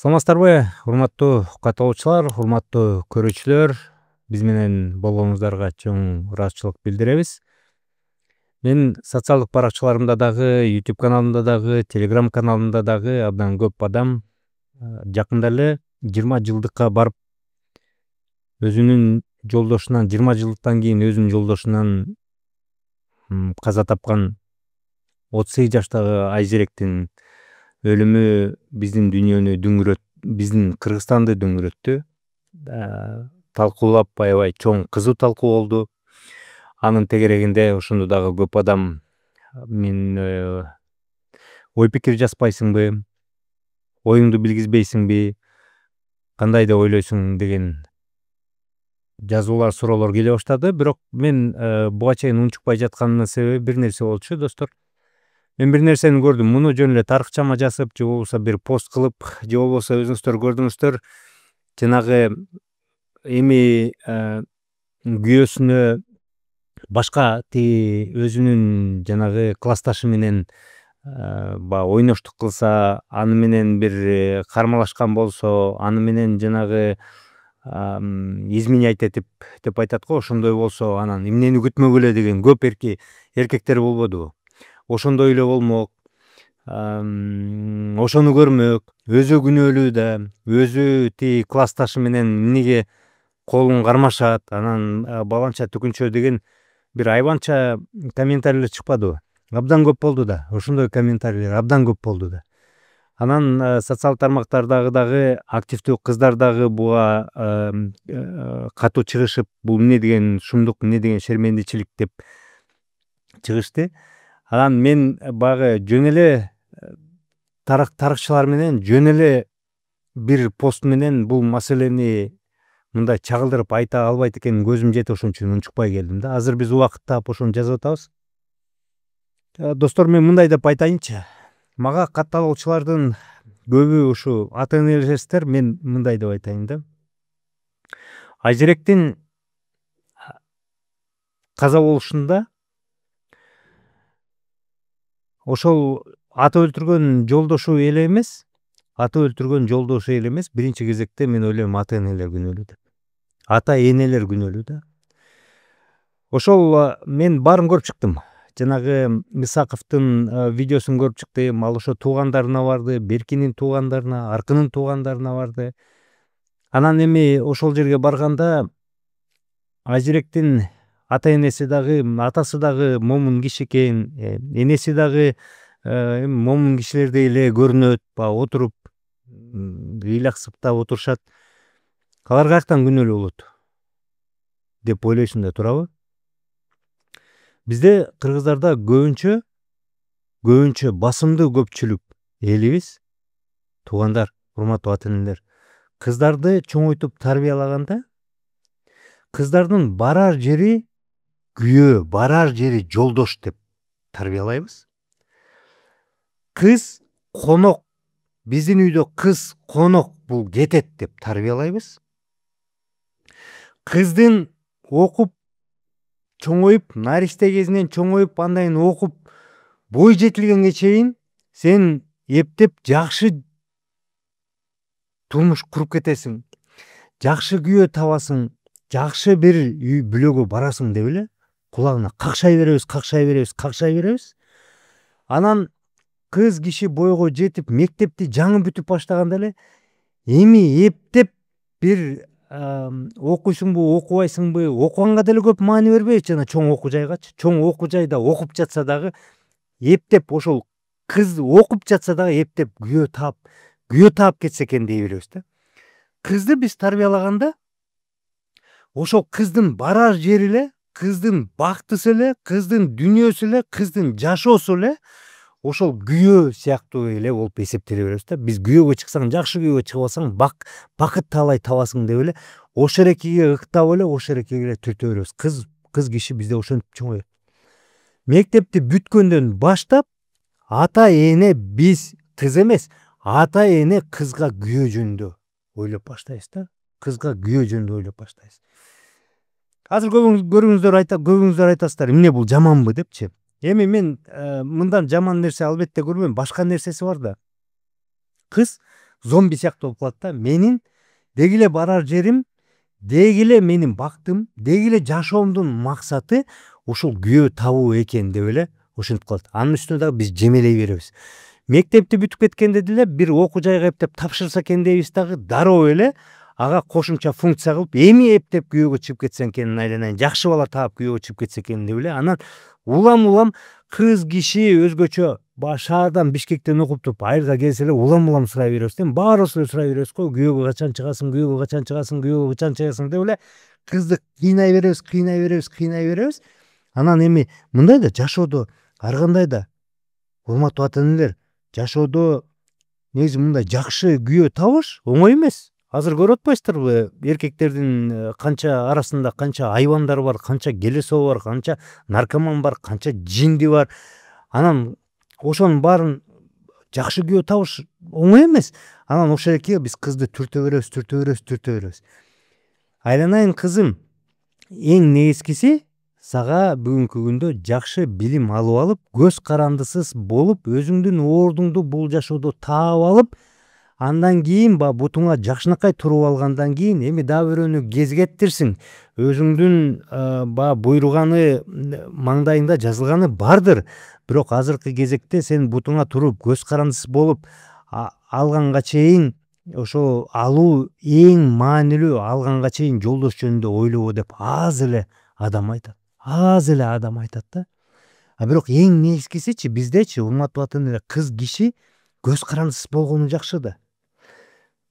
Саламатсыздарбы, урматтуу катталуучулар, урматтуу көрүүчүлөр, биз менен болгонуңуздарга чоң ыраазычылык билдиребиз. Мен социалдык баракчаларымда дагы, YouTube каналымда дагы, Telegram каналымда дагы абдан көп адам жакында эле 20 жылдыкка барып, өзүнүн жолдошунан 20 жылдыктан кийин өзүнүн жолдошунан каза тапкан 38 жаштагы Айзеректин өлүмү биздин дүйнөнү биздин Кыргызстанды дөңгөрөттү. Талкуулап аябай чоң кызуу талкуу болду. Анын тегерегинде ошондо дагы көп адам мен ой пикир жазбайсыңбы, оюңду билгизбейсиңби, кандай деп ойлойсуң деген жазуулар, суроолор келе баштады. Бирок мен буга чейин унчукпай жатканымдын себеби бир нерсе болчу, достор. Мен бир нерсени көрдүм. Муну жөн эле тарыхчама жазып, же болбосо бир пост кылып, же болбосо өзүңүздөр көрдүңүздөр, жанагы эми күйөөсүнө башка тиги өзүнүн жанагы классташы менен баягы ойноштук кылса, аны менен бир кармалашкан болсо, аны менен жанагы изменять этип деп айтат го, ошондой болсо, анан эмнени күтмөк эле деген көп эркектер болбодубу? Ошондой эле болмок, ошону көрмөк, өзү күнөөлүү да, өзү тиги классташы менен эмнеге колун кармашат, анан баланча түгүнчө деген бир айбанча комментарийлер чыкпадыбы? Абдан көп болду да, ошондой комментарийлер абдан көп болду да. Анан социалдык тармактардагы дагы активдүү кыздар дагы буга катуу чыгышып, бул эмне деген шумдук, эмне деген шермендичилик деп чыгышты. Анан мен баягы жөн эле тарыхчылар менен жөн эле бир пост менен бул маселени мындай чагылдырып айта албайт экенин көзүм жетип, ошон үчүн унчукпай келдим да. Азыр биз убакыт таап ошону жазып атабыз. Достор, мен мындай деп айтайынчы. Мага катталуучулардын көбү ушу ата энелерсиздер, мен мындай деп айтайын да. Айзеректин каза болушунда ошол аты өлтүргөн жолдошу эле эмес, биринчи кезекте мен ойлойм ата энелер күнөөлүү деп. Ата энелер күнөөлүү да. Ошол мен баарын көрүп чыктым. Жанагы Исаковдун видеосун көрүп чыктым. Ал ошо туугандарына барды, Беркинин туугандарына, Аркынын туугандарына барды. Анан эми ошол жерге барганда Айзеректин ата энеси дагы, атасы дагы момун киши экен, энеси дагы момун кишилердей эле көрүнөт, баягы отуруп ыйлаксыптап отурушат. Алар каяктан күнөөлүү болот деп ойлойсуң да, туурабы? Бизде кыргыздарда көбүнчө басымдуу көпчүлүк элибиз, туугандар, урматтуу ата энелер, кыздарды чоңойтуп тарбиялаганда, кыздардын барар жери күйөө, барар жери жолдош деп тарбиялайбыз. Кыз конок, биздин үйдө кыз конок, бул кетет деп тарбиялайбыз. Кыздын окуп чоңоюп, наристе кезинен чоңоюп, андан окуп, бой жетилгенге чейин сен эптеп жакшы турмуш куруп кетесиң, жакшы күйөө табасың, жакшы бир үй бүлөгө барасың деп эле кулагына какшай беребиз. Анан кыз киши бойго жетип, мектепти жаңы бүтүп баштаганда эле эми эптеп бир окуйсуңбу, окубайсыңбы, окуганга деле көп маани бербейбиз, жана чоң окуу жайгачы. Чоң окуу жайда окуп жатса дагы эптеп, ошол кыз окуп жатса дагы эптеп күйөө таап кетсе экен дей беребиз да. Кызды биз тарбиялаганда ошол кыздын барар жери эле, кыздын бактысы эле, кыздын дүйнөсү эле, кыздын жашоосу эле ошол күйөө сыяктуу эле болуп эсептеле беребиз да. Биз күйөөгө чыксаң, жакшы күйөөгө чыгып алсаң, бакыт таалай табасың деп эле ошол эрекеге ыктап эле ошол эрекеге эле түртө беребиз. Кыз киши бизде ошентип чоңойот. Мектепти бүткөндөн баштап ата эне, биз кыз эмес, ата эне кызга күйөө жөнүндө ойлоп баштайбыз да. Кызга күйөө жөнүндө ойлоп баштайбыз. Азыр көбүңүздөр айтасыздар, эмне бул жаманбы депчи. Эми мен мындан жаман нерсе албетте көрбөйм, башка нерсеси бар да. Кыз зомби сыяктуу болуп калат да. Менин деги эле барар жерим, деги эле менин бактым, деги эле жашоомдун максаты ушул күйөө табуу экен деп эле ушинтип калат. Анын үстүнө дагы биз жемелей беребиз. Мектепти бүтүп кеткенде деле бир окуу жайга эптеп тапшырса экен дейбиз дагы дароо эле ага кошумча функция кылып эми эптеп күйөөгө чыгып кетсем экен, айланайын жакшы бала таап күйөөгө чыгып кетсе экен деп эле анан улам кыз киши өзгөчө баягы шаардан Бишкектен окуп туруп айылга келсе эле улам сурай беребиз да. Баарыбыз эле сурай беребиз го, күйөөгө качан чыгасың, күйөөгө качан чыгасың, күйөөгө качан чыгасың деп эле кызды кыйнай беребиз. Анан эми мындай да жашоодо ар кандай да урматтуу ата энелер, жашоодо негизи мындай жакшы күйөө табыш оңой эмес. Азыр көрүп атпайсыздарбы, эркектердин канча арасында канча айбандар бар, канча келесоо бар, канча наркоман бар, канча жинди бар. Анан ошонун баарын жакшы күйөө табыш оңой эмес. Анан ошол элекке биз кызды түртө беребиз. Айланайын кызым, эң негизгиси сага бүгүнкү күндө жакшы билим алып, көз карандысыз болуп, өзүңдүн ордуңду бул жашоодо таап алып, андан кийин баягы бутуңа жакшынакай туруп алгандан кийин эми дагы бирөөнү кезгеттирсиң. Өзүңдүн баягы буйруганы маңдайыңда жазылганы бардыр. Бирок азыркы кезекте сен бутуңа туруп, көз карандысыз болуп алганга чейин ошо алуу эң маанилүү, алганга чейин жолдош жөнүндө ойлобо деп аз эле адам айтат. Да. Бирок эң негизгисичи биздечи, урматтуу ата энелер, кыз киши көз карандысыз болгону жакшы да.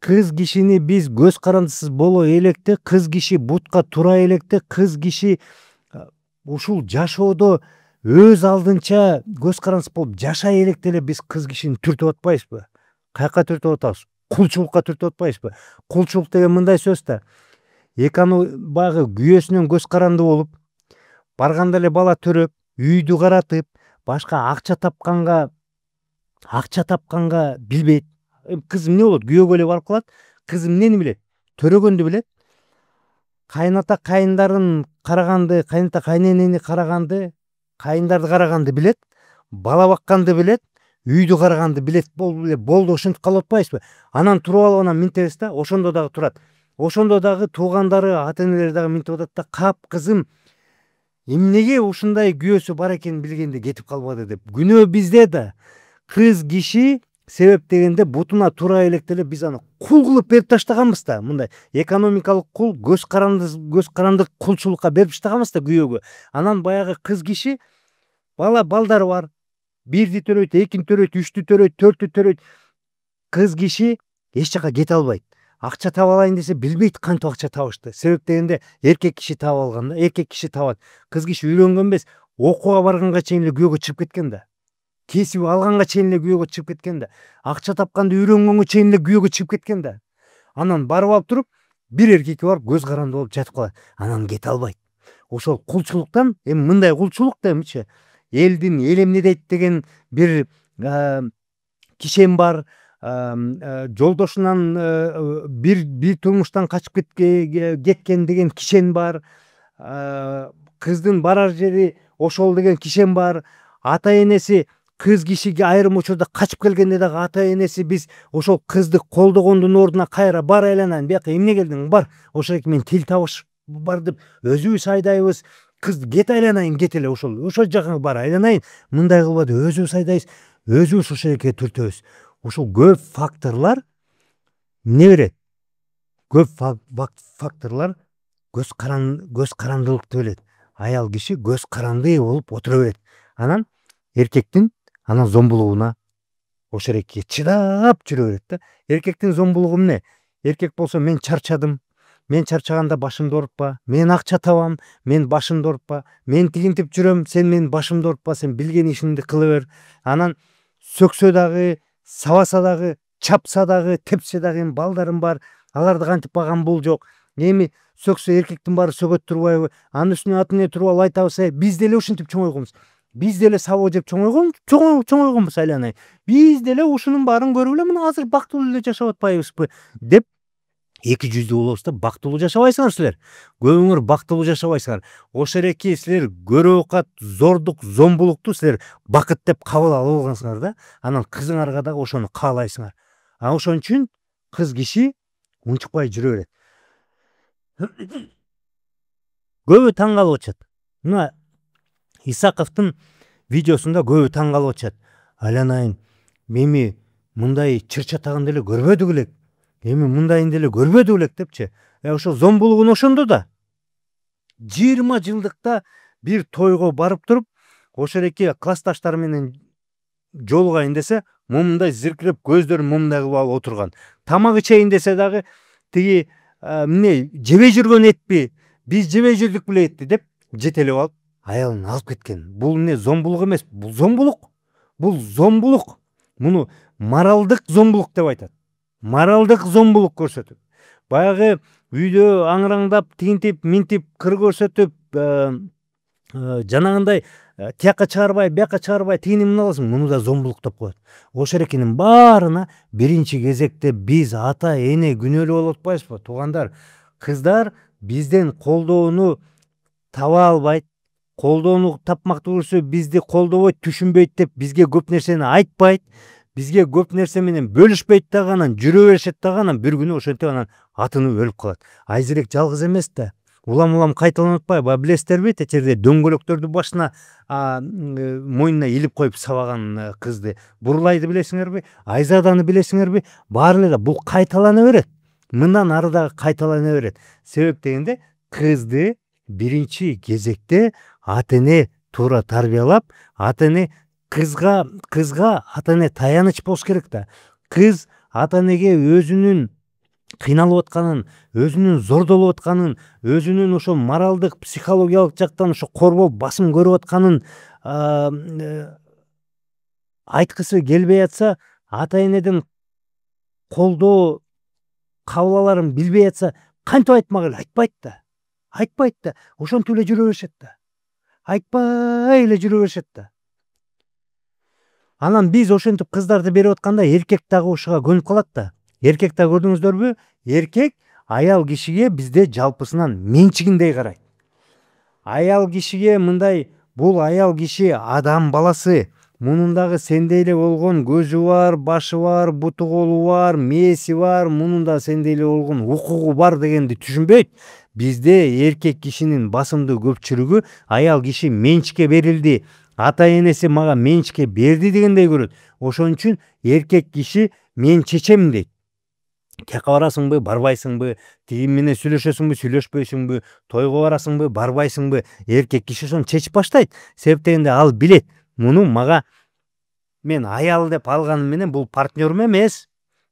Кыз кишини биз көз карандысыз боло электе, кыз киши бутка тура электе, кыз киши ушул жашоодо өз алдынча көз карандысыз болуп жашай электе эле биз кыз кишини түртүп атпайбызбы? Каяка түртүп атабыз? Кулчулукка түртүп атпайбызбы? Кулчулук деген мындай сөз да. Эки аны баягы күйөөсүнөн көз каранды болуп, барганда эле бала төрөп, үйдү каратып, башка акча тапканга билбейт. Кызым эмне болот? Күйөөгө эле барып калат. Кызым эмнени билет? Төрөгөндү билет. Кайната кайындарын караганды, кайната кайненени караганды, кайындарды караганды билет. Бала бакканды билет. Үйдү караганды билет. Болду, ошентип калып атпайбызбы? Анан туруп алып анан минтебиз да, ошондо дагы турат. Ошондо дагы туугандары, ата энелери дагы минтип атат да, кап кызым эмнеге ушундай күйөөсү бар экенин билгенде кетип калбады деп. Күнөө бизде да. Кыз киши себеп дегенде бутуна тура электе эле биз аны кул кылып берип таштаганбыз да. Мындай экономикалык кул, көз карандык кулчулукка берип таштаганбыз да күйөөгө. Анан баягы кыз киши балдары бар. Бирди төрөйт, экини төрөйт, үчтү төрөйт, төрттү төрөйт. Кыз киши эч жака кете албайт. Акча таба алайын десе билбейт кантип акча табышты. Себеп дегенде эркек киши таап алган да, эркек киши табат. Кыз киши үйлөнгөн эмес, окууга барганга чейин эле күйөөгө чыгып кеткен да. Кесип алганга чейин эле күйөөгө чыгып кеткен да. Акча тапканды үйрөнгөнгө чейин эле күйөөгө чыгып кеткен да. Анан барып алып туруп, бир эркекке барып көз каранды болуп жатып калат. Анан кете албайт. Ошол кулчулуктан, эми мындай кулчулук да эмичи, элдин эл эмне дейт деген бир кишен бар. Жолдошунан бир турмуштан качып кеткен деген кишен бар. Кыздын барар жери ошол деген кишен бар. Ата энеси кыз кишиге айрым учурда качып келгенде дагы ата энеси биз ошол кызды колдогондун ордуна кайра бар айланайын, бияка эмне келдиң, бар, ошол эки мен тил табыш бар деп өзүбүз айдайбыз. Кыз кет айланайын, кет эле ошол жакка бар айланайын, мындай кылба деп өзүбүз айдайбыз, өзүбүз ошол эке түртөбүз. Ушул көп факторлор эмне берет? Көп факторлор көз карандылыкты берет. Аял киши көз каранды болуп отура берет. Анан эркектин анан зомбулугуна ошол эки чыдап жүрө берет да. Эркектин зомбулугу эмне? Эркек болсо мен чарчадым, мен чарчаганда башымды оорутпа, мен акча табам, мен башымды оорутпа, мен тигинтип жүрөм, сен менин башымды оорутпа, сен билген ишиңди кыла бер. Анан сөксө дагы, сабаса дагы, чапса дагы, тепсе дагы, эми балдарым бар, аларды кантип багам бул жок. Эми сөксө эркектин баары сөгөт турбайбы? Анын үстүнө ата эне туруп алып айтабыз, биз деле ушинтип чоңойгонбуз. Биз деле сабоо жеп чоңойгонбуз айланайын. Биз деле ушунун баарын көрүп эле мына азыр бактылуу эле жашап атпайбызбы деп эки жүздүү болобуз да. Бактылуу жашабайсыңар силер. Көбүңөр бактылуу жашабайсыңар. Ошол эки силер көрөокат, зордук, зомбулукту силер бакыт деп кабыл алып алгансыңар да. Анан кызыңарга дагы ошону каалайсыңар. Ошон үчүн кыз киши унчукпай жүрө берет. Көбү таң калып атышат. Мына Исаковдун видеосунда көбү таң калып атышат. Айланайын, эми мындай чыр чатагын деле көрбөдүк элек. Эми мындайын деле көрбөдүк элек депчи. Ошо зомбулугун ошондо да 20 жылдыкта бир тойго барып туруп, ошореки классташтары менен жолугайын десе, момундай зиркиреп көздөрүн момундай кылып алып отурган. Тамак ичейин десе дагы тиги эмне жебей жүргөн этпи, биз жебей жүрдүк беле этти деп жетелеп алып аялын алып кеткен. Бул эмне зомбулук эмес, бул зомбулук. Бул зомбулук. Муну моралдык зомбулук деп айтат. Моралдык зомбулук көрсөтүп. Баягы үйдө аңыраңдап, тигинтип, минтип, кыр көрсөтүп, жанагындай тияка чыгарбай, бияка чыгарбай, тигини мына кыласың, муну да зомбулук деп коет. Ошерекинин баарына биринчи кезекте биз ата эне күнөөлүү болуп атпайбызбы? Туугандар, кыздар бизден колдоону таба албайт, колдоону тапмакты көрсө бизди колдобойт, түшүнбөйт деп бизге көп нерсени айтпайт, бизге көп нерсе менен бөлүшпөйт дагы, анан жүрө беришет дагы, анан бир күнү ошентип анан атынып өлүп калат. Айзерек жалгыз эмес да. Улам кайталанып атпайбы? Билесиздерби, течерде дөңгөлөктөрдү башына мойнуна илип коюп сабаган кызды. Бурлайды билесиңерби? Айзаданы билесиңерби? Баары эле бул кайталана берет. Мындан ары дагы кайталана берет. Себеп дегенде кызды биринчи кезекте ата эне туура тарбиялап, ата эне кызга ата эне таяныч болуш керек да. Кыз ата энеге өзүнүн кыйналып атканын, өзүнүн зордолуп атканын, өзүнүн ошо моралдык, психологиялык жактан ошо корбоп, басым көрүп атканын айткысы келбей атса, ата энеден колдоо кабыл билбей атса, кантип айтмак эле? Айтпайт да. Айтпайт да. Ошентип эле жүрө беришет да. Айтпай эле жүрө беришет да. Анан биз ошентип кыздарды берип атканда эркек дагы ушуга көнүп калат да. Эркек да көрдүңүздөрбү? Эркек аял кишиге бизде жалпысынан менчигиндей карайт. Аял кишиге мындай, бул аял киши адам баласы, мунун дагы сендей эле болгон көзү бар, башы бар, буту колу бар, мээси бар, мунун да сендей эле болгон укугу бар дегенди түшүнбөйт. Бизде эркек кишинин басымдуу көпчүлүгү аял киши менчикке берилди, ата энеси мага менчикке берди дегендей көрөт. Ошон үчүн эркек киши мен чечем дейт. Тияка барасыңбы, барбайсыңбы, тиги менен сүйлөшөсүңбү, сүйлөшпөйсүңбү, тойго барасыңбы, барбайсыңбы, эркек киши ошону чечип баштайт. Себеп дегенде ал билет, муну мага мен аял деп алганым менен бул партнерым эмес,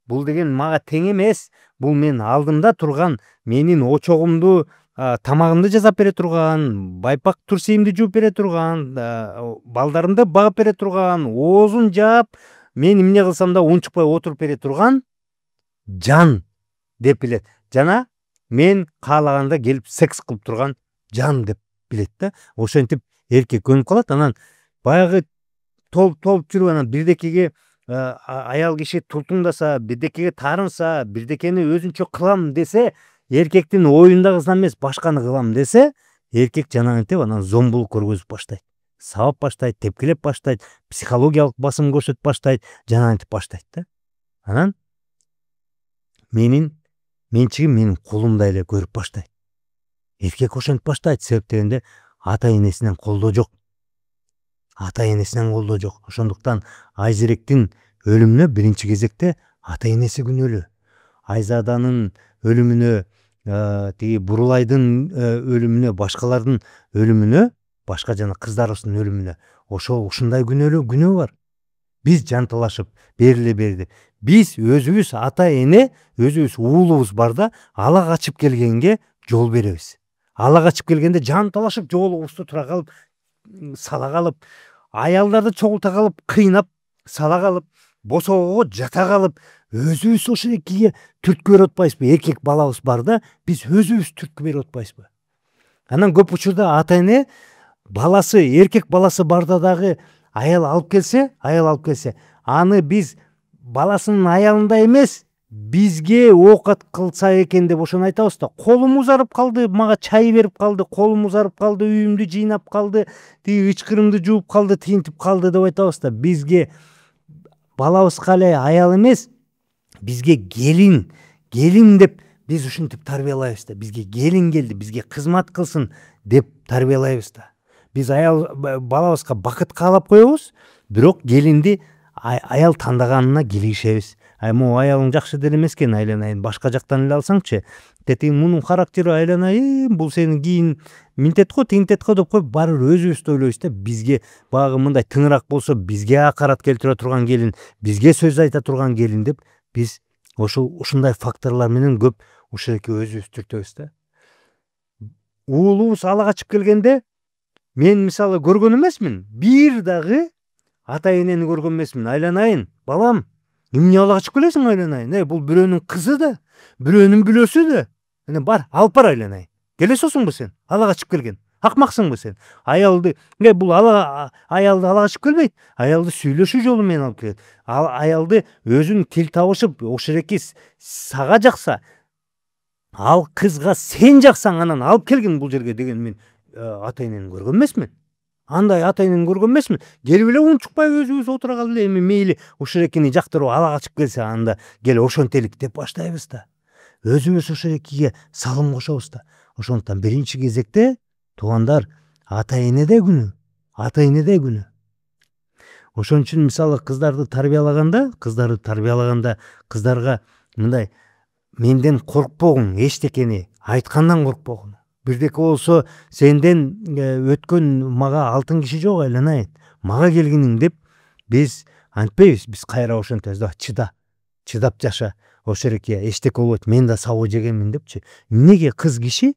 бул деген мага тең эмес, бул мен алдымда турган, менин очогумду, тамагымды жасап бере турган, байпак турсийимди жууп бере турган, балдарымды багып бере турган, оозун жаап, мен эмне кылсам да унчукпай отуруп бере турган жан деп билет. Жана мен каалаганда келип секс кылып турган жан деп билет да. Ошентип эркек көнүп калат. Анан баягы толуп жүрүп анан бирдекеге аял киши тултуңдаса, бирдекеге таарынса, бирдекени өзүнчө кылам десе, эркектин оюндагысын эмес, башканы кылам десе, эркек жанагынтип анан зомбулук көргөзүп баштайт. Сабап баштайт, тепкилеп баштайт, психологиялык басым көрсөтүп баштайт, жанагынтип баштайт да. Анан менин менчигим менин колумда эле көрүп баштайт. Эркек ошентип баштайт. Себеп дегенде ата энесинен колдоо жок. Ата энесинен колдоо жок. Ошондуктан Айзеректин өлүмүнө биринчи кезекте ата энеси күнөөлүү. Айзаданын өлүмүнө, тиги Бурулайдын өлүмүнө, башкалардын өлүмүнө, башка жана кыздарыбыздын өлүмүнө ушундай күнөө бар. Биз жанталашып берди. Биз өзүбүз ата эне, өзүбүз уулубуз барда ала качып келгенге жол беребиз. Ала качып келгенде жанталашып жолубузду тура калып, сала калып, аялдарды чогулта калып, кыйнап, сала калып, босоого жата калып, өзүбүз ошо экиге түрткү берип атпайбызбы? Эркек балабыз барда биз өзүбүз түрткү берип атпайбызбы? Анан көп учурда ата эне баласы, эркек баласы барда дагы аял алып келсе, аны биз баласынын аялындай эмес, бизге оокат кылса экен деп ошону айтабыз да. Колум узарып калды, мага чай берип калды, колум узарып калды, үйүмдү жыйнап калды, тиги ычкырымды жууп калды, тигинтип калды деп айтабыз да. Бизге балабызга эле аял эмес, бизге келин деп биз ушинтип тарбиялайбыз да. Бизге келин келди, бизге кызмат кылсын деп тарбиялайбыз да. Биз аял балабызга бакыт каалап коебуз, бирок келинди аял тандаганына кийлигишебиз. Могу аялың жакшы деле эмес экен, айланайын, башка жактан эле алсаңчы, тетиги мунун характери айланайын, бул сенин кийин минтет го, тинтет го деп коюп, баары бир өзүбүздү ойлойбуз да. Бизге баягы мындай тыңыраак болсо, бизге акарат келтире турган келин, бизге сөз айта турган келин деп биз ушундай факторлор менен көп ушеки өзүбүз түртөбүз да. Уулубуз ала качып келгенде мен мисалы көргөн эмесмин, бир дагы ата энени көргөн эмесмин. Айланайын, балам, эмне ала качып келесиң айланайын? Бул бирөөнүн кызы да, бирөөнүн бүлөсү да. Бар, алып бар айланайын. Келесиңби сен? Ала качып келген. Акмаксыңбы сен? Аялды, бул аялды ала качып келбейт. Аялды сүйлөшүү жолу менен алып келет. Аялды өзүн тил табышып, ошереки сага жакса, ал кызга сен жаксаң анан алып келгин бул жерге деген мен ата энени көргөн эмесмин. Андай ата энени көргөн эмесмин. Келип эле унчукпай өзүбүз отура калып эле эми мейли ошерекини жактырып ала качып келсе, анда кел ошентелик деп баштайбыз да. Өзүбүз ошерекиге салым кошобуз да. Ошондуктан биринчи кезекте туугандар, ата энеде күнөө, ата энеде күнөө. Ошон үчүн мисалы кыздарды тарбиялаганда кыздарга мындай менден коркпогуң, эчтекени айткандан коркпогуң. Бирдеке болсо сенден өткөн мага алтын киши жок, айланайын, мага келгиниң деп биз антпейбиз. Биз кайра ошентебиз да, чыдап жаша, ошереки эчтеке болбойт, мен да сабоо жегенмин депчи. Эмнеге кыз киши,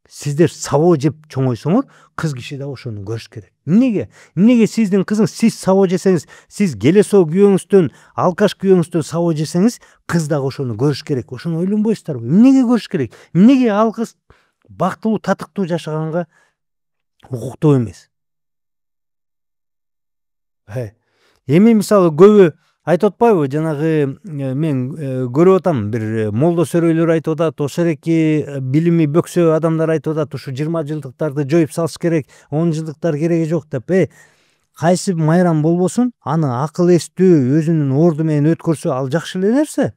сиздер сабоо жеп чоңойсоңор, кыз киши да ошону көрүш керек. Эмнеге сиздин кызыңыз, сиз сабоо жесеңиз, сиз келесоо күйөөңүздөн, алкаш күйөөңүздөн сабоо жесеңиз, кыз дагы ошону көрүш керек. Ошону ойлонбойсуздарбы? Эмнеге көрүш керек? Эмнеге ал кыз бактылуу, татыктуу жашаганга укуктуу эмес? Эми мисалы көбү айтып атпайбы, жанагы мен көрүп атам, бир молдо сөрөйлөр айтып атат, ошереки билими бөксө адамдар айтып атат, ушу 20 жылдыктарды жоюп салыш керек, 10 жылдыктар кереги жок деп. Кайсы майрам болбосун, аны акыл эстүү, өзүнүн орду менен өткөрсө, ал жакшы эле нерсе.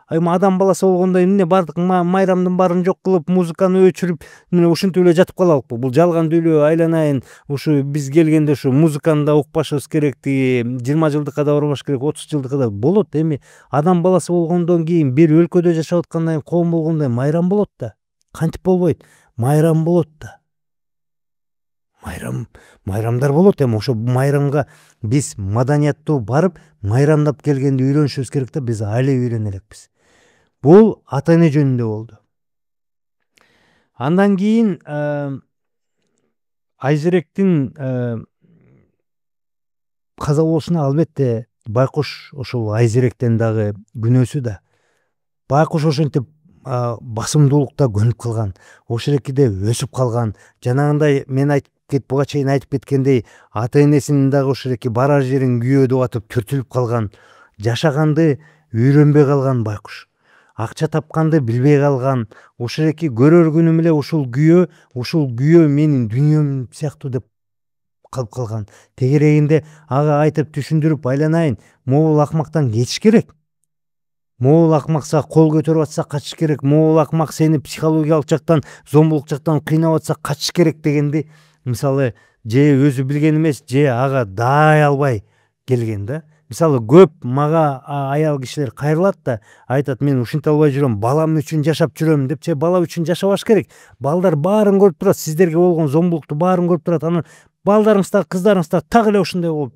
Эми адам баласы болгондо эмне бардык майрамдын баарын жок кылып, музыканы өчүрүп, мына ушинтип эле жатып калалыкпы? Бул жалган дүйлөө, айланайын. Ушу биз келгенде ушу музыканы да укпашыбыз керек, 20 жылдыкка да барбаш керек, 30 жылдыкка да болот. Эми адам баласы болгондон кийин, бир өлкөдө жашап аткандан кийин, коом болгондон кийин майрам болот да. Кантип болбойт? Майрам болот да. Майрамдар болот. Эми ошо майрамга биз маданияттуу барып, майрамдап келгенди үйрөнүшүбүз керек да. Биз айлы үйрөнө элекпиз. Бул ата эне жөнүндө болду. Андан кийин Айзеректин каза болушуна албетте байкуш ошол Айзеректен дагы күнөөсү да. Байкуш ошентип басымдуулукта көнүп калган, ошерекиде өсүп калган. Жанагындай мен буга чейин айтып кеткендей, ата энесинин дагы ошереки барар жерин күйөө деп атып түртүлүп калган, жашаганды үйрөнбөй калган байкуш. Акча тапканды билбей калган, ошереки көрөр күнүм эле ушул күйөө менин дүйнөм сыяктуу деп калып калган. Тегерегинде ага айтып түшүндүрүп, айланайын, могул акмактан кетиш керек. Могул акмакса кол көтөрүп атса качыш керек. Могул акмак сени психологиялык жактан, зомбулук жактан кыйнап атса качыш керек дегенди мисалы же өзү билген эмес, же ага даай албай келген да. Мисалы көп мага аял кишилер кайрылат да, айтат, мен ушинте албай жүрөм, балам үчүн жашап жүрөм деп. Бала үчүн жашабаш керек. Балдар баарын көрүп турат, сиздерге болгон зомбулукту баарын көрүп турат. Анан балдарыңыз да, кыздарыңыз да так эле ошондой болуп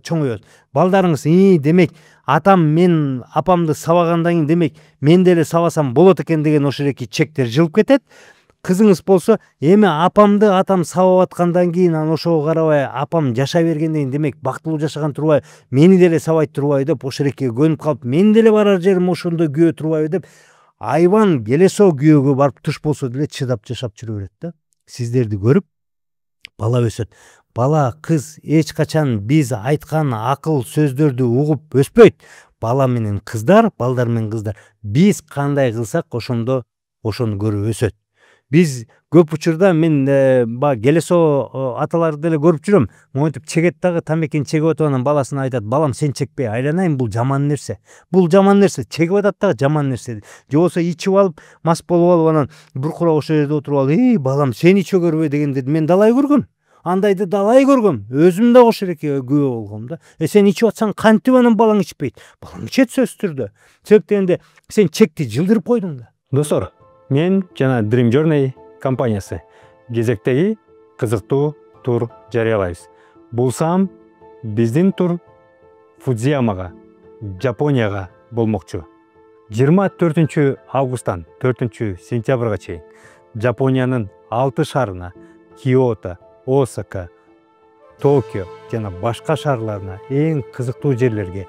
чоңоет. Балдарыңыз, демек атам мен апамды сабагандан кийин, демек мен деле сабасам болот экен деген ошереки чектер жылып кетет. Кызыңыз болсо, эми апамды атам сабап аткандан кийин, анан ошого карабай апам жашай бергенден кийин, демек бактылуу жашаган турбайбы, мени деле сабайт турбайбы деп ошерекке көнүп калып, мен деле барар жерим ошондой күйөө турбайбы деп, айбан келесоо күйөөгө барып туш болсо деле чыдап жашап жүрө берет да. Сиздерди көрүп бала өсөт. Бала, кыз эч качан биз айткан акыл сөздөрдү угуп өспөйт. Бала менен кыздар, балдар менен кыздар биз кандай кылсак ошону көрүп өсөт. Биз көп учурда мен баягы Келесоо аталарды деле көрүп жүрөм. Монтип чегет дагы тамекени чегип атып анан баласына айтат: балам сен чекпе, айланайын, бул жаман нерсе. Бул жаман нерсе, чегип атат дагы жаман нерсе. Же болбосо ичип алып, мас болуп алып анан буркурап ошол жерде отуруп алып: эй балам сен иче көрбөй дегенди мен далай көргөм. Андайды далай көргөм. Өзүм да ошол элекке күбө болгом да. Сен ичип атсаң кантип анан балаң ичпейт? Балаң ичет сөзсүз түрдө. Себеп дегенде сен чекти жылдырып койдуң да. Достор, мен жана Dream Journey компаниясы кезектеги кызыктуу тур жарыялайбыз. Бул саам биздин тур Фудзиямага, Жапонияга болмокчу. 24 августтан 4 сентябрга чейин Жапониянын 6 шаарына, Киото, Осака, Токио жана башка шаарларына, эң кызыктуу жерлерге: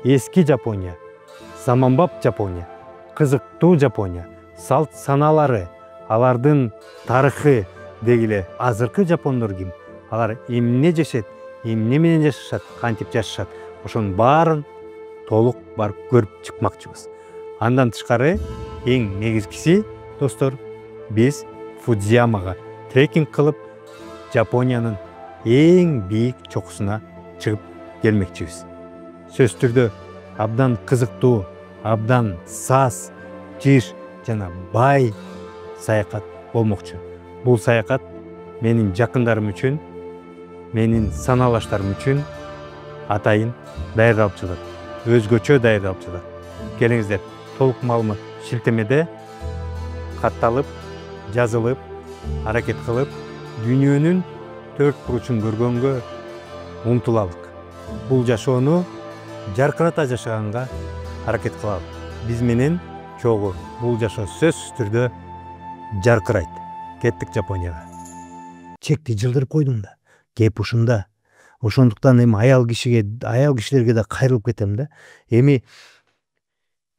эски Жапония, заманбап Жапония, кызыктуу Жапония, салт саналары, алардын тарыхы дегиле азыркы жапондор ким, алар эмне жешет, эмне менен жашашат, кантип жашашат, ошонун баарын толук барып көрүп чыкмакчыбыз. Андан тышкары эң негизгиси, достор, биз Фудзиямага трекинг кылып, Жапониянын эң бийик чокусуна чыгып келмекчибиз. Сөзсүз түрдө абдан кызыктуу, абдан саз, жыш жана бай саякат болмокчу. Бул саякат менин жакындарым үчүн, менин саналаштарым үчүн атайын даярдалып жатат. Өзгөчө даярдалып жатат. Келиңиздер, толук маалымат шилтемеде катталып, жазылып, аракет кылып, дүйнөнүн төрт буручун көргөнгө умтулалык. Бул жашоону жаркырата жашаганга аракет кылалы. Биз менен чогуу бул жашоо сөзсүз түрдө жаркырайт. Кеттик Жапонияга. Чекти жылдырып койдуң да. Кеп ушунда. Ошондуктан эми аял кишилерге да кайрылып кетем да. Эми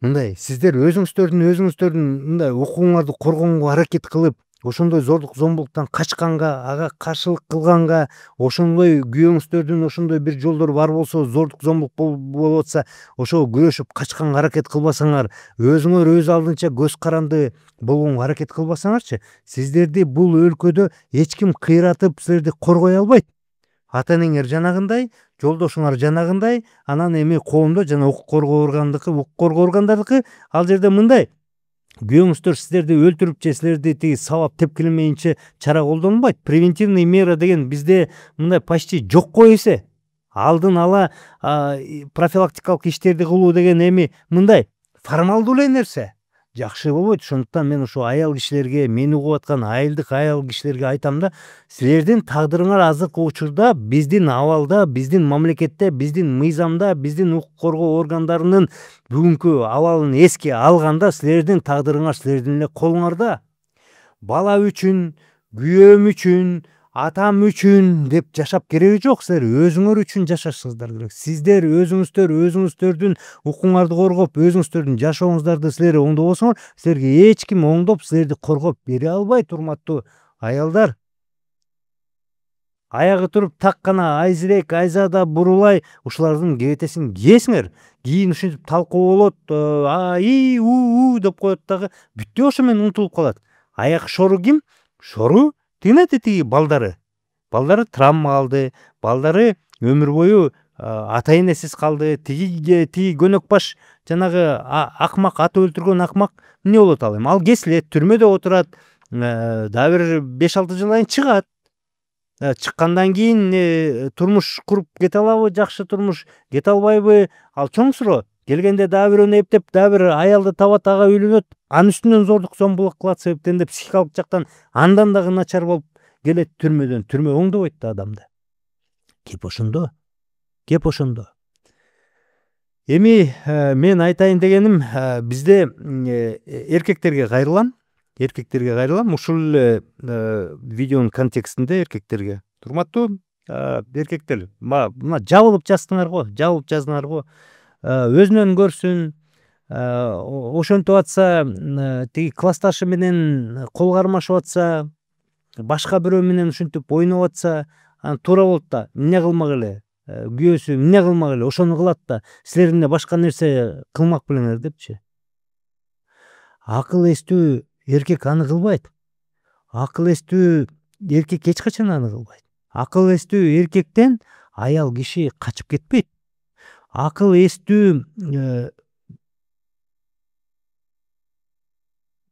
мындай, сиздер өзүңүздөрдүн мындай укугуңарды коргоонго аракет кылып, ошондой зордук зомбулуктан качканга, ага каршылык кылганга, ошондой күйөөңүздөрдүн ошондой бир жолдору бар болсо, зордук зомбулук болуп атса, ошого күрөшүп качканга аракет кылбасаңар, өзүңөр өз алдынча көз каранды болгонго аракет кылбасаңарчы, сиздерди бул өлкөдө эч ким кыйратып, силерди коргой албайт. Ата энеңер жанагындай, жолдошуңар жанагындай, анан эми коомдо жана укук коргоо органдардыкы ал жерде мындай: күйөөңүздөр сиздерди өлтүрүп же силерди тиги сабап тепкилемейинче чара колдонулбайт. Превентивный мера деген бизде мындай почти жокко эсе. Алдын ала профилактикалык иштерди кылуу деген эми мындай формалдуу эле нерсе. Жакшы болбойт. Ошондуктан мен ушу аял кишилерге, мени угуп аткан айылдык аял кишилерге айтам да: силердин тагдырыңар азыркы учурда биздин абалда, биздин мамлекетте, биздин мыйзамда, биздин укук коргоо органдарынын бүгүнкү абалын эске алганда силердин тагдырыңар силердин эле колуңарда. Бала үчүн, күйөөм үчүн, атам үчүн деп жашап кереги жок. Силер өзүңөр үчүн жашашыңыздар керек. Сиздер өзүңүздөрдүн укугуңарды коргоп, өзүңүздөрдүн жашооңуздарды силер оңдобосоңор, силерге эч ким оңдоп силерди коргоп бере албайт, урматтуу аялдар. Аягы туруп так гана айзирек, айзада бурулай ушулардын кебетесин кийесиңер. Кийин ушинтип талкуу болот, и у деп коет дагы бүттү, ошо менен унутулуп калат. Аяк шору ким? Шору тиги балдары. Балдары травма алды, балдары өмүр бою ата энесиз калды. Тиги көнөк баш жанагы акмак, аты өлтүргөн акмак эмне болот ал эми? Ал кесилет, түрмөдө отурат, дагы бир 5-6 жылдан кийин чыгат. Чыккандан кийин турмуш куруп кете алабы, жакшы турмуш кете албайбы, ал чоң суроо. Келгенде дагы бирөөнү эптеп, дагы бир аялды табат, ага үйлөнөт, анын үстүнөн зордук зомбулук кылат, себептен де психикалык жактан андан дагы начар болуп келет түрмөдөн. Түрмө оңдобойт да адамды. Кеп ошондо. Эми мен айтайын дегеним, бизде эркектерге кайрылам. Ушул эле видеонун контекстинде эркектерге: урматтуу эркектер, мына жабылып жаздыңар го. Өзүнөн көрсүн, ошентип атса, тиги классташы менен кол кармашып атса, башка бирөө менен ушинтип ойноп атса, анан туура болот да, эмне кылмак эле, күйөөсү эмне кылмак эле, ошону кылат да, силер эмне башка нерсе кылмак белеңер депчи. Акыл эстүү эркек аны кылбайт. Акыл эстүү эркек эч качан аны кылбайт. Акыл эстүү эркектен аял киши качып кетпейт. Акыл эстүү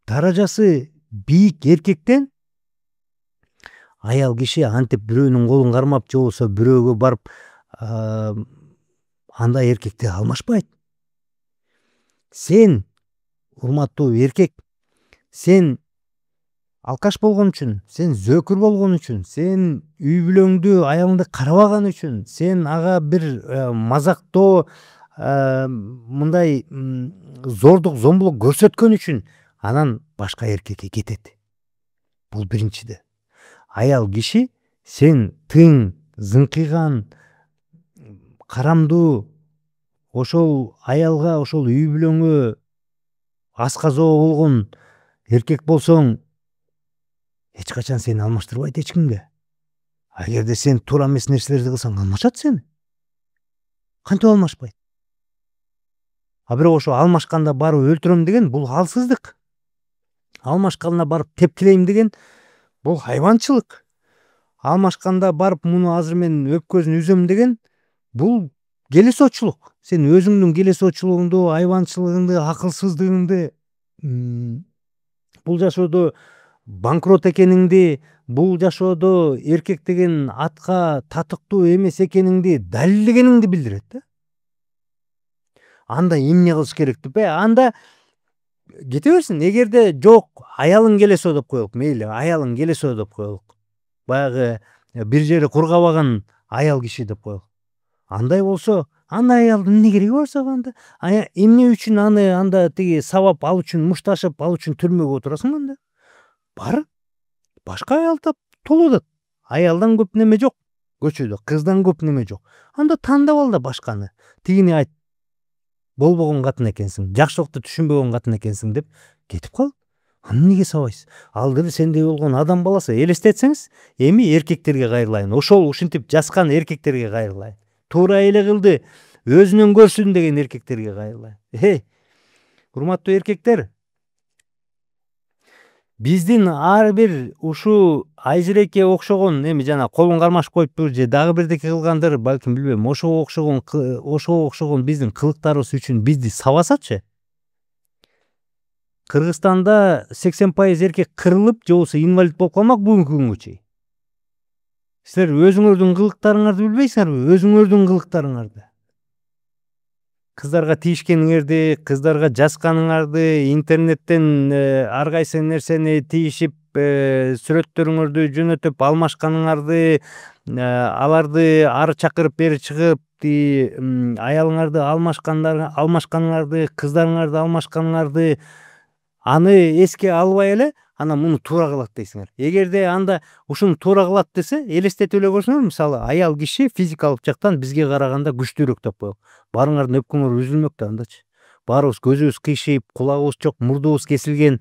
даражасы бийик эркектен аял киши антип бирөөнүн колун кармап же болбосо бирөөгө барып андай эркекти алмашпайт. Сен, урматтуу эркек, сен алкаш болгон үчүн, сен зөөкүр болгон үчүн, сен үй бүлөңдү, аялыңды карабаган үчүн, сен ага бир мазактоо, мындай зордук, зомбулук көрсөткөн үчүн анан башка эркекке кетет. Бул биринчиде. Аял киши сен тың, зыңкыган, карамдуу, ошол аялга, ошол үй бүлөңө асказоо болгон эркек болсоң, эч качан сени алмаштырбайт эч кимге. Эгерде сен туура эмес нерселерди кылсаң, алмашат сени. Кантип алмашпайт? А бирок ошо алмашканда барып өлтүрөм деген бул алсыздык. Алмашканда барып тепкилейм деген бул хайванчылык. Алмашканда барып муну азыр мен өпкөсүн үзөм деген бул келесоочулук. Сен өзүңдүн келесоочулугуңду, айванчылыгыңды, акылсыздыгыңды, бул жашоодо банкрот экениңди, бул жашоодо эркек деген атка татыктуу эмес экениңди далилдегениңди билдирет да. Анда эмне кылыш керек деп, анда кете берсин. Эгерде жок, аялың келесоо деп коелук, мейли, аялың келесоо деп коелук. Баягы бир жери кургабаган аял киши деп коелук. Андай болсо, андай аялдын эмне кереги бар сага анда? Эмне үчүн аны анда тиги сабап ал үчүн мушташып, ал үчүн түрмөгө отурасың анда? Бар, башка аял тап, толот атат. Аялдан көп неме жок көчөдө, кыздан көп неме жок. Анда тандап ал да башканы. Тигини айт, болбогон катын экенсиң, жакшылыкты түшүнбөгөн катын экенсиң деп кетип кал. Аны эмнеге сабайсыз? Ал деле сендей болгон адам баласы. Элестетсеңиз, эми эркектерге кайрылайын. Ошол ушинтип жаскан эркектерге кайрылайын. Туура эле кылды, өзүнөн көрсүн деген эркектерге кайрылайын. Урматтуу эркектер, биздин ар бир ушу Айзереке окшогон, эми жана колун кармашып коюптур же дагы бирдеке кылгандыр, балким билбейм, ошого окшогон биздин кылыктарыбыз үчүн бизди сабасачы. Кыргызстанда 80% эркек кырылып, же болбосо инвалид болуп калмак бүгүнкү күнгө чейин. Силер өзүңөрдүн кылыктарыңарды билбейсиңерби? Өзүңөрдүн кылыктарыңарды. Кыздарга тийишкениңерди, кыздарга жазганыңарды, интернеттен ар кайсы нерсени тийишип, сүрөттөрүңөрдү жөнөтүп алмашканыңарды, аларды ары чакырып бери чыгып, аялыңарды алмашканыңарды, кыздарыңарды алмашканыңарды, аны эске албай эле анан муну туура кылат дейсиңер. Эгерде анда ушуну туура кылат десе, элестетип эле көрсөңөр, мисалы, аял киши физикалык жактан бизге караганда күчтүүрөөк деп коелук. Барыңардын өпкөңөр үзүлмөк да андачы. Баарыбыз көзүбүз кыйшыйып, кулагыбыз жок, мурдубуз кесилген,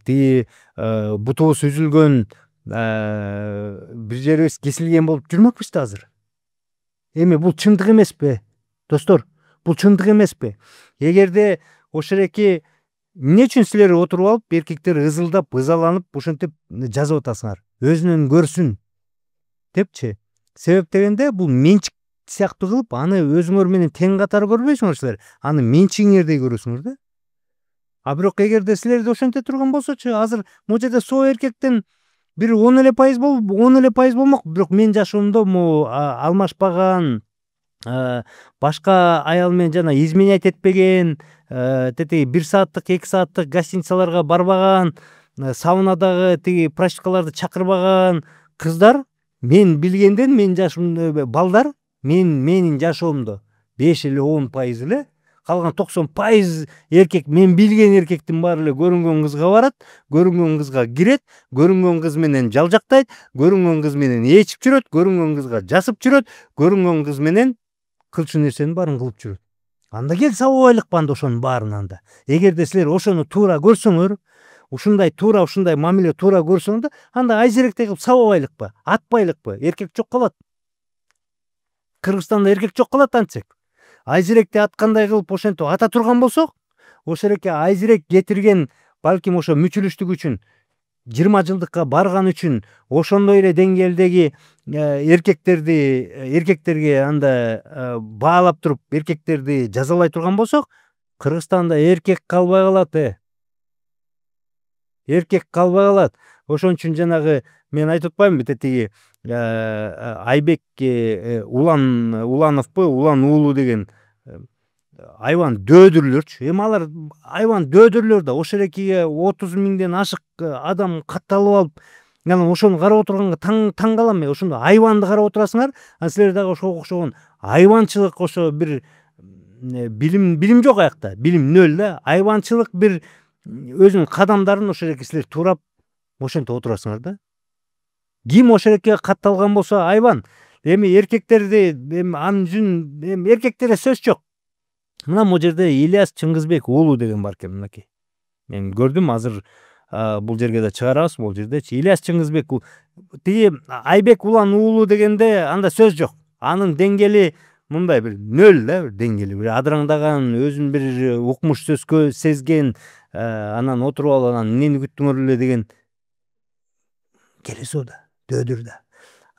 тиги бутубуз үзүлгөн, бир жерибиз кесилген болуп жүрмөкпүз да азыр. Эми бул чындык эмеспи? Достор, бул чындык эмеспи? Эгерде ошереки эмне үчүн силер отуруп алып, эркектер ызылдап, ызаланып, ушинтип жазып атасыңар? Өзүнөн көрсүн депчи. Себеп дегенде бул менчик сыяктуу кылып, аны өзүңөр менен тең катары көрбөйсүңөр силер. Аны менчигиңердей көрөсүңөр да. А бирок эгерде силерди ошенте турган болсочу, азыр могу жерде 100 эркектен бир 10% болмок. Бирок менин жашоомдо алмашпаган, башка аял менен жана изменять этпеген, тетиги 1 сааттык, 2 сааттык гостиницаларга барбаган, саунадагы тиги прачкаларды чакырбаган кыздар, мен билгенден, менин жашымда балдар, менин жашоомдо 5 эле 10% эле, калган 90% эркек, мен билген эркектин баары эле көрүнгөн кызга барат, көрүнгөн кызга кирет, көрүнгөн кыз менен жалжактайт, көрүнгөн кыз менен ээчип жүрөт, көрүнгөн кызга жасып жүрөт, көрүнгөн кыз менен кылчу нерсенин баарын кылып жүрөт. Анда кел сабабайлыкпы анда ошонун баарын анда. Эгерде силер ошону туура көрсөңөр, ушундай мамиле туура көрсөңөр, анда Айзеректей кылып сабабайлыкпы, атпайлыкпы? Эркек жок калат. Кыргызстанда эркек жок калат антсек. Айзеректи аткандай кылып ошентип ата турган болсок, ошереке Айзерек кетирген балким ошо мүчүлүштүк үчүн 20 жылдыкка барган үчүн ошондой эле деңгээлдеги эркектерге анда баалап туруп эркектерди жазалай турган болсок, Кыргызстанда эркек калбай калат, эркек калбай калат. Ошон үчүн жанагы мен айтып атпаймынбы тетиги Айбек Улановпу, Улан уулу деген айбан дөөдүрлөрчү. Эми алар айбан дөөдүрлөр да ошол экиге 30 миңден ашык адам катталып алып, анан ошону карап отурганга таң калам мен. Ошондо айбанды карап отурасыңар, анан силер дагы ошого окшогон айбанчылык, ошо бир билим жок аякта. Билим нөл да. Айбанчылык бир өзүнүн кадамдарын ошол эки силер туурап ошентип отурасыңар да. Ким ошол экиге катталган болсо айбан. Эми эркектерди эми анын жүзүн эми эркектерде сөз жок. Мына могу жерде Ильяс Чыңгызбек уулу деген бар экен, мынакей. Мен көрдүм, азыр бул жерге да чыгарабыз, бул жердечи. Ильяс Чыңгызбек тиги Айбек Улан уулу дегенде анда сөз жок. Анын деңгээли мындай бир нөл да, бир деңгээли, бир адыраңдаган, өзүн бир укмуш сезген, анан отуруп алып анан эмнени күттүңөр эле деген келесоо да, дөөдүр да.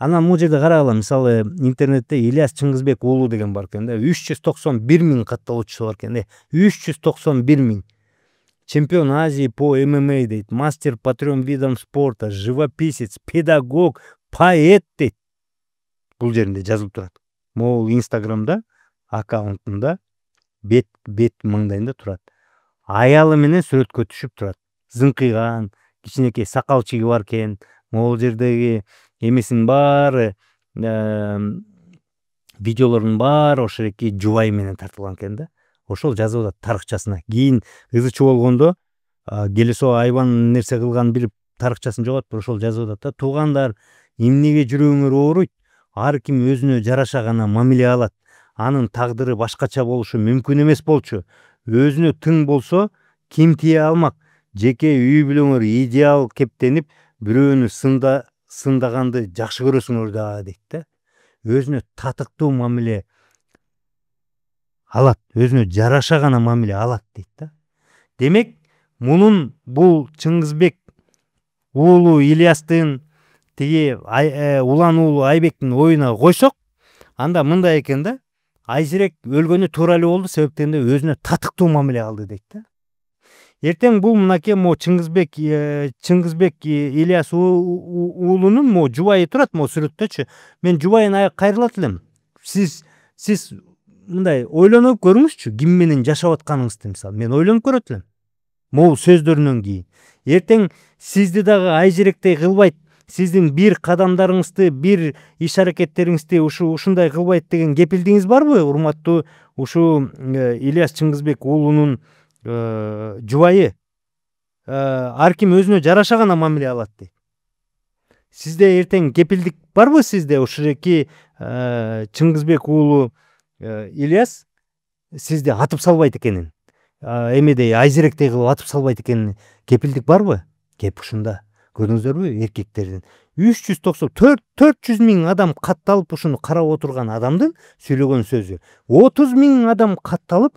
Анан бул жерде карагыла, мисалы интернетте Ильяс Чыңгызбек уулу деген бар экен да, 391 миң катталуучусу бар экен. 391 миң. Чемпион Азии по ММА дейт, мастер по 3 видам спорта, живописец, педагог, поэт дейт. Бул жеринде жазылып турат. Могул Инстаграмда, аккаунтунда, бет маңдайында турат. Аялы менен сүрөткө түшүп турат. Зыңкыйган, кичинекей сакал чиги бар экен. Могул жердеги эмесинин баары, видеолордун баары ошол эки жубайы менен тартылган экен да. Ошол жазып атат тарыхчасына. Кийин ызы чуу болгондо келесоо айбан нерсе кылган билип тарыхчасын жоготуп ошол жазып атат да. Туугандар, эмнеге жүрөгүңөр ооруйт? Ар ким өзүнө жараша гана мамиле алат. Анын тагдыры башкача болушу мүмкүн эмес болчу. Өзүнө тың болсо, ким тие алмак? Жеке үй бүлөңөр идеал кептенип, бирөөнү сындаганды жакшы көрөсүңөр да дейт да. Өзүнө татыктуу мамиле алат, өзүнө жараша гана мамиле алат дейт да. Демек, мунун бул Чыңгызбек уулу Ильястын, тиги Улан уулу Айбектин оюна койсок, анда мындай экен да. Айзирек өлгөнү туура эле болду, себептен өзүнө татыктуу мамиле алды дейт да. Эртең бул мынакей могу Чыңгызбек Ильяс уулунун могу жубайы турат могу сүрөттөчү. Мен жубайына кайрылат элем. Сиз мындай ойлонуп көрүңүзчү, ким менен жашап атканыңызды. Мисалы, мен ойлонуп көрөт элем. Могул сөздөрүнөн кийин. Эртең сизди дагы айжиректей кылбайт, сиздин бир кадамдарыңызды, бир иш аракеттериңизди ушундай кылбайт деген кепилдигиңиз барбы, урматтуу ушу Ильяс Чыңгызбек уулунун жубайы? Ар ким өзүнө жараша гана мамиле алат дейт. Сизде эртең кепилдик барбы, сизде ушуреки Чыңгызбек уулу Ильяс сизди атып салбайт экенин, эмедей айзиректей кылып атып салбайт экенин кепилдик барбы? Кеп ушунда. Көрдүңүздөрбү, эркектердин 400 миң адам катталып ушуну карап отурган адамдын сүйлөгөн сөзү. 30 миң адам катталып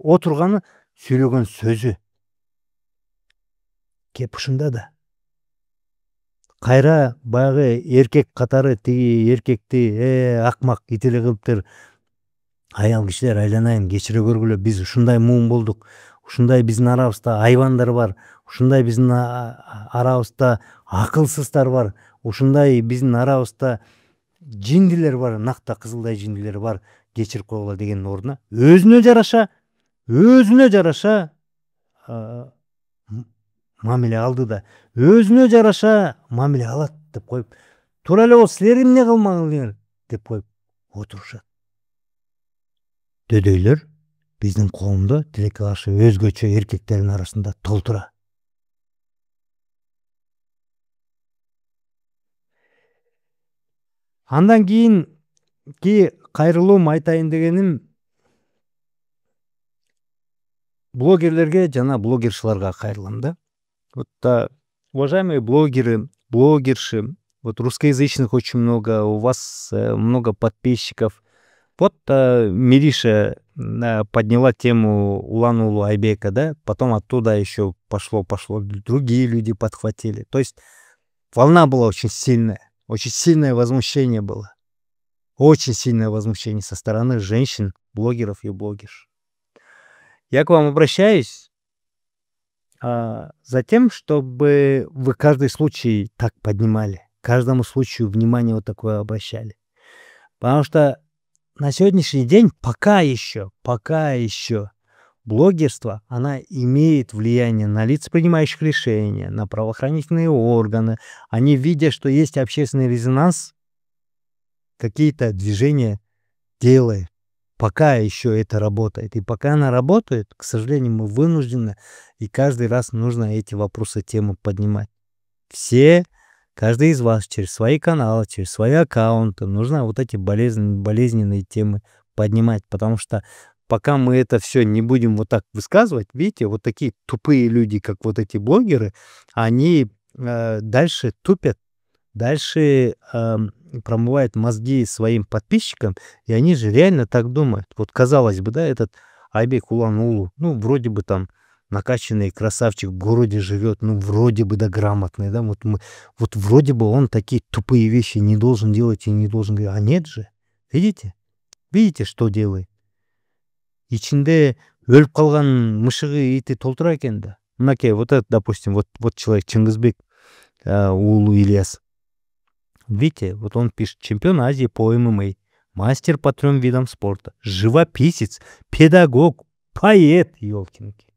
отурганы сүйлөгөн сөзү. Кеп ушунда да. Кайра баягы эркек катары тиги эркекти акмак ит эле кылыптыр. Аял кишилер, айланайын, кечире көргүлө, биз ушундай муун болдук. Ушундай биздин арабызда айбандар бар. Ушундай биздин арабызда акылсыздар бар. Ушундай биздин арабызда жиндилер бар, накта кызылдай жиндилер бар. Кечирип койгула деген ордуна өзүнө жараша мамиле алды да, өзүнө жараша мамиле алат деп коюп, туура эле болсо силер эмне кылмагыңар деп коюп отурушат. Дөдөйлөр биздин коомдо тилекке каршы өзгөчө эркектердин арасында толтура. Андан кийинки кайрылуум айтайын дегеним блогерлерге жана блогершыларга кайрылам да. Вот уважаемые блогеры, блогерши, вот русскоязычных очень много, у вас много подписчиков. Вот Мириша подняла тему Улан Улу Айбека, да, потом оттуда еще пошло, другие люди подхватили. То есть волна была очень сильное возмущение было. Очень сильное возмущение со стороны женщин, блогеров и блогерш. Я к вам обращаюсь за тем, чтобы вы каждый случай так поднимали, каждому случаю внимание вот такое обращали. Потому что на сегодняшний день пока еще блогерство, она имеет влияние на лиц, принимающих решения, на правоохранительные органы. Они, видя, что есть общественный резонанс, какие-то движения делают. Пока еще это работает. И пока она работает, к сожалению, мы вынуждены, и каждый раз нужно эти вопросы, темы поднимать. Каждый из вас через свои каналы, через свои аккаунты нужно вот эти болезненные темы поднимать, потому что пока мы это все не будем вот так высказывать, видите, вот такие тупые люди, как вот эти блогеры, они дальше тупят, дальше промывают мозги своим подписчикам, и они же реально так думают. Вот казалось бы, да, этот Айбек Улан Улу, ну, вроде бы там накачанный красавчик, в городе живет, ну, вроде бы да грамотный, да, вот вроде бы он такие тупые вещи не должен делать и не должен говорить, а нет же, видите, что делает. Ичинде өлүп калган мышыгы ити толтура экен да. Мынакей, вот это, допустим, вот человек Чингизбек уулу Ильяс. Видите, вот он пишет: чемпион Азии по ММА, мастер по 3 видам спорта, живописец, педагог, поэт, ёлкинки.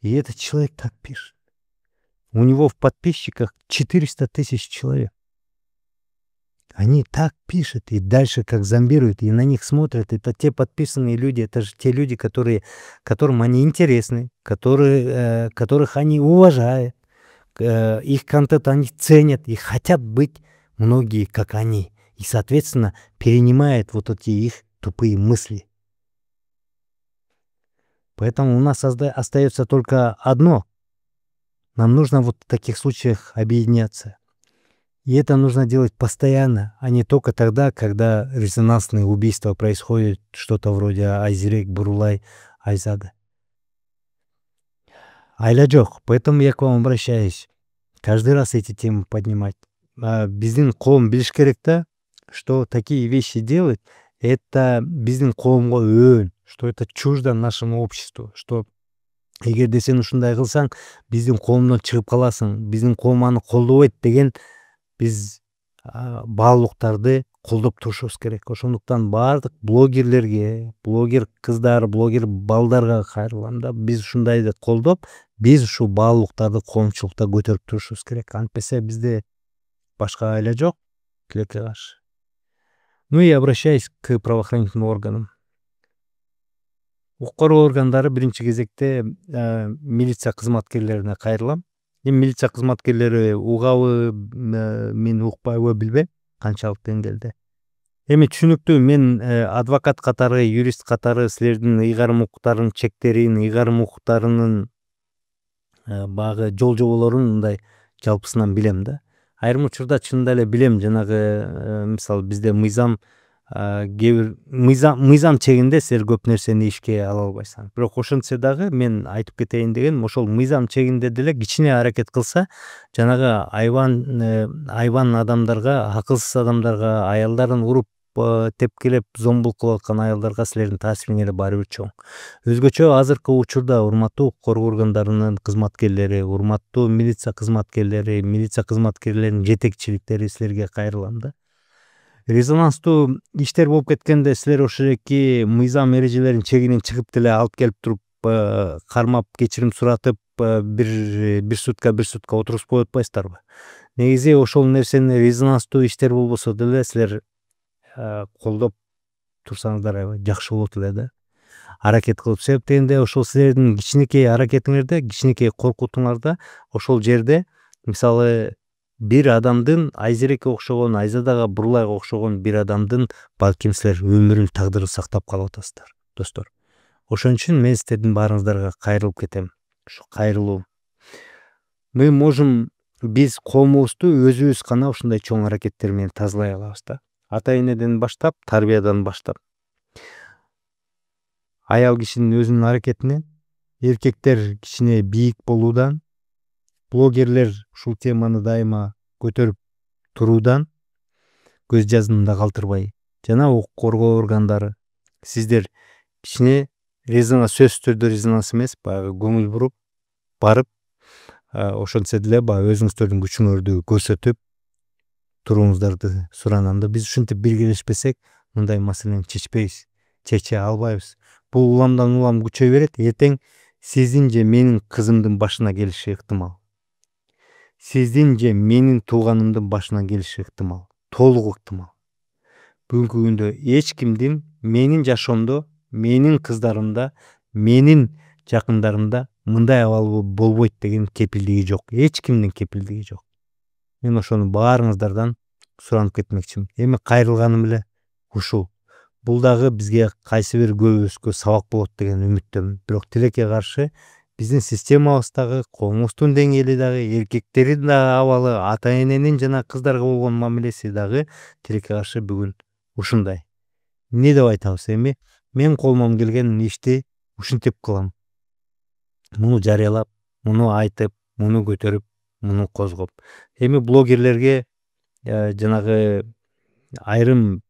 И этот человек так пишет. У него в подписчиках 400 тысяч человек. Они так пишут и дальше как зомбируют, и на них смотрят. Это те подписанные люди, это же те люди, которым они интересны, которых они уважают, их контент они ценят и хотят быть многие как они. И, соответственно, перенимают вот эти их тупые мысли. Поэтому у нас остается только одно. Нам нужно вот в таких случаях объединяться. И это нужно делать постоянно, а не только тогда, когда резонансные убийства происходят, что-то вроде Айзерек, Бурулай, Айзада. Айла жок, поэтому я к вам обращаюсь. Каждый раз эти темы поднимать. Биздин коом билиш керек да, что такие вещи делать, это биздин коомго өөн, что это чуждо нашему обществу, что эгерде сен ушундай кылсаң, биздин коомдон чыгып каласың, биздин коом аны колдобойт деген биз баалуулуктарды колдоп турушубуз керек. Ошондуктан баардык блогерлерге, блогер кыздар, блогер балдарга кайрылам да, биз ушундайды колдоп, биз ушул баалуулуктарды коомчулукта көтөрүп турушубуз керек. Антпесе бизде башка айла жок, тилекке каршы. Ну и обращаюсь к правоохранительным органам. Укук кароо органдары биринчи кезекте милиция кызматкерлерине кайрылам. Эми милиция кызматкерлери угабы, мен укпайбы билбейм канчалык деңгээлде. Эми түшүнүктүү, мен адвокат катары, юрист катары силердин ыйгарым укуктарынын чектерин, ыйгарым укуктарынын баягы жол жоболорун мындай жалпысынан билем да. Айрым учурда чынында эле билем, жанагы мисалы бизде мыйзам мыйзам чегинде силер көп нерсени ишке ала албайсыңар. Бирок ошентсе дагы мен айтып кетейин дегеним, ошол мыйзам чегинде деле кичине аракет кылса, жанагы айван адамдарга, акылсыз адамдарга, аялдарын уруп тепкилеп зомбулук кылып аткан аялдарга силердин таасириңер баары бир чоң. Өзгөчө азыркы учурда урматтуу укук коргоо органдарынын кызматкерлери, урматтуу милиция кызматкерлеринин жетекчиликтери силерге кайрылам да. Резонанстуу иштер болуп кеткенде силер ошол эки мыйзам эрежелеринин чегинен чыгып деле алып келип туруп кармап кечирим суратып бир сутка отургузуп атпайсыздарбы? Негизи ошол нерсени резонанстуу иштер болбосо деле силер колдоп турсаңыздар аябай жакшы болот эле да. Аракет кылып, себеп дегенде ошол силердин кичинекей аракетиңерде, кичинекей коркутуңарда ошол жерде мисалы бир адамдын Айзерекке окшогон, Айзадага, Бурулайга окшогон бир адамдын балким силер өмүрүн, тагдырын сактап калып атасыздар, достор. Ошон үчүн мен силердин баарыңыздарга кайрылып кетем. Ушу кайрылуу. Биз коомубузду өзүбүз гана ушундай чоң аракеттер менен тазалай алабыз да. Ата энеден баштап, тарбиядан баштап. аял кишинин өзүнүн аракетинен, эркектер кичине бийик болуудан, блогерлер ушул теманы дайыма көтөрүп туруудан көз жаздымда калтырбай, жана укук коргоо органдары сиздер кичине сөзсүз түрдө резонанс эмес, баягы көңүл буруп барып, ошентсе деле баягы өзүңүздөрдүн күчүңөрдү көрсөтүп туруңуздарды суранам да. Биз ушинтип биргелешпесек мындай маселени чечпейбиз, чече албайбыз. Бул уламдан улам күчөй берет. Эртең сиздин же менин кызымдын башына келиши ыктымал. Сиздин же менин тууганымдын башына келиши ыктымал. Толук ыктымал. Бүгүнкү күндө эч кимдин менин жашоомдо, менин кыздарымда, менин жакындарымда мындай абал болбойт деген кепилдиги жок. Эч кимдин кепилдиги жок. Мен ошону баарыңыздардан суранып кетмекчимин. Эми кайрылганым эле ушул. Бул дагы бизге кайсы бир көбүбүзгө сабак болот деген үмүттөмүн. Бирок тилекке каршы биздин системабыздагы, коомубуздун деңгээли дагы, эркектердин дагы абалы, ата эненин жана кыздарга болгон мамилеси дагы тилекке каршы бүгүн ушундай. Эмне деп айтабыз эми? Мен колуман келген ишти ушинтип кылам. Муну жарыялап, муну айтып, муну көтөрүп, муну козгоп. Эми блогерлерге жанагы айрым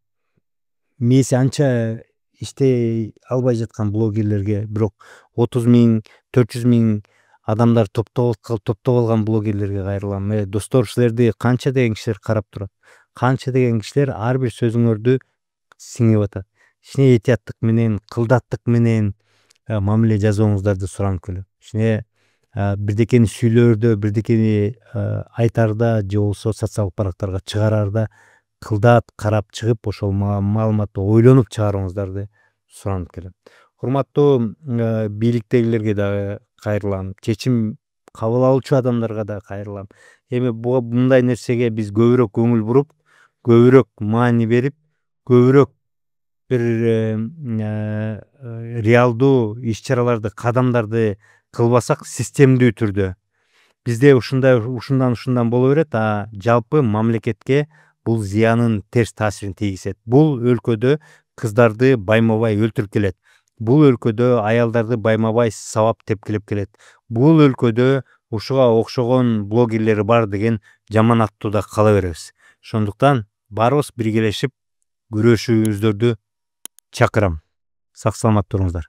мээси анча иштей албай жаткан блогерлерге, бирок 30 000, 400 000 адамдар топтоп алган блогерлерге кайрылам. Достор, силерди канча деген кишилер карап турат? Канча деген кишилер ар бир сөзүңөрдү сиңип атат? Кичине этияттык менен, кылдаттык менен мамиле жасооңуздарды суранып келем. Кичине бирдекени сүйлөөрдө, бирдекени айтарда же болбосо социалдык барактарга чыгарарда кылдат карап чыгып, ошол маалыматты ойлонуп чыгарууңуздарды суранып келем. Урматтуу бийликтегилерге дагы кайрылам. Чечим кабыл алуучу адамдарга да кайрылам. Эми мындай нерсеге биз көбүрөөк көңүл буруп, көбүрөөк маани берип, көбүрөөк бир реалдуу иш-чараларды, кадамдарды кылбасак, системдүү түрдө бизде ушундан боло берет, жалпы мамлекетке бул зыянын, терс таасирин тийгизет. Бул өлкөдө кыздарды байма-бай өлтүрүп келет. Бул өлкөдө аялдарды байма-бай сабап тепкилеп келет. Бул өлкөдө ушуга окшогон блогерлер бар деген жаман аттууда кала беребиз. Ошондуктан баарыбыз биргелешип күрөшүүбүздөрдү чакырам. Сак саламат туруңуздар.